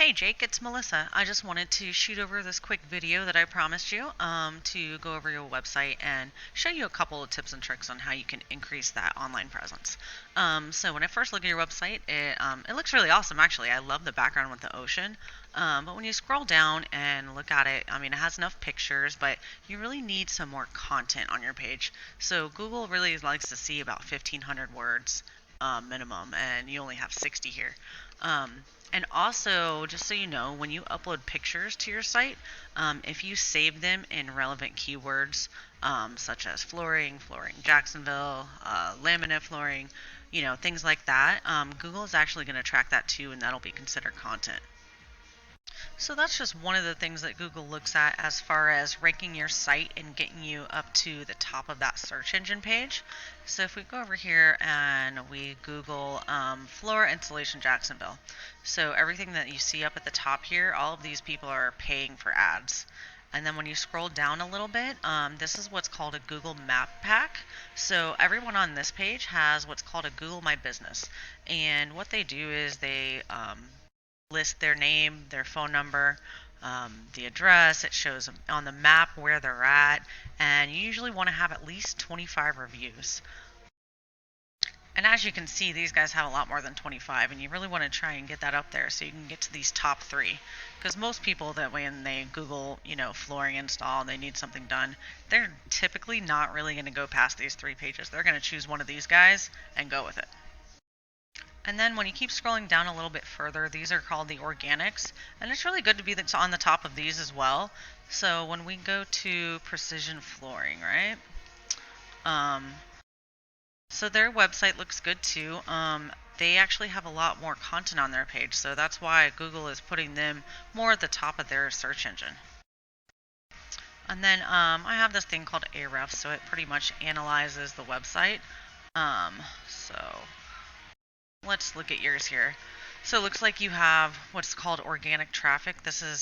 Hey Jake, it's Melissa. I just wanted to shoot over this quick video that I promised you to go over your website and show you a couple of tips and tricks on how you can increase that online presence. So when I first look at your website, it looks really awesome actually. I love the background with the ocean. But when you scroll down and look at it, I mean, it has enough pictures, but you really need some more content on your page. So Google really likes to see about 1,500 words minimum, and you only have 60 here. And also, just so you know, when you upload pictures to your site, if you save them in relevant keywords, such as flooring, flooring Jacksonville, laminate flooring, things like that, Google is actually going to track that too, and that'll be considered content. So that's just one of the things that Google looks at as far as ranking your site and getting you up to the top of that search engine page. So if we go over here and we Google floor insulation Jacksonville. So everything that you see up at the top here, all of these people are paying for ads. And then when you scroll down a little bit, this is what's called a Google Map Pack. So everyone on this page has what's called a Google My Business. And what they do is they list their name, their phone number, the address. It shows on the map where they're at, and you usually want to have at least 25 reviews. And as you can see, these guys have a lot more than 25, and you really want to try and get that up there so you can get to these top 3. Because most people that when they Google, flooring install, they need something done, they're typically not really going to go past these 3 pages. They're going to choose one of these guys and go with it. And then when you keep scrolling down a little bit further, these are called the organics, and it's really good to be on the top of these as well. So when we go to Precision Flooring, right? So their website looks good too. They actually have a lot more content on their page, so that's why Google is putting them more at the top of their search engine. And then I have this thing called Ahrefs, so it pretty much analyzes the website. So let's look at yours here. So it looks like you have what's called organic traffic.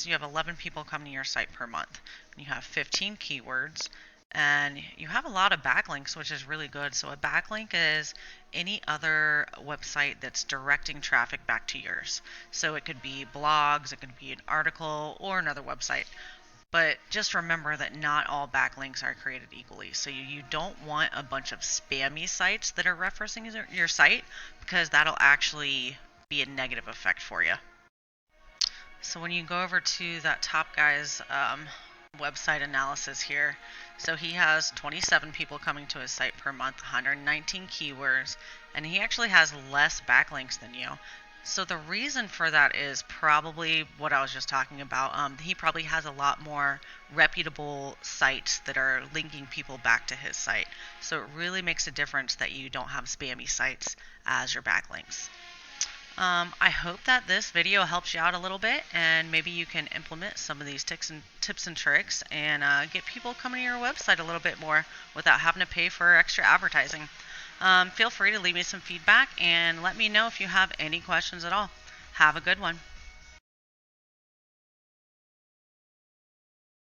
You have 11 people coming to your site per month. You have 15 keywords, and you have a lot of backlinks, which is really good. So a backlink is any other website that's directing traffic back to yours. So it could be blogs, it could be an article, or another website. But just remember that not all backlinks are created equally. So you don't want a bunch of spammy sites that are referencing your site, because that'll actually be a negative effect for you. So when you go over to that top guy's website analysis here, so he has 27 people coming to his site per month, 119 keywords, and he actually has less backlinks than you. So the reason for that is probably what I was just talking about. He probably has a lot more reputable sites that are linking people back to his site. So it really makes a difference that you don't have spammy sites as your backlinks. I hope that this video helps you out a little bit, and maybe you can implement some of these tips and tricks and get people coming to your website a little bit more without having to pay for extra advertising. Feel free to leave me some feedback and let me know if you have any questions at all. Have a good one.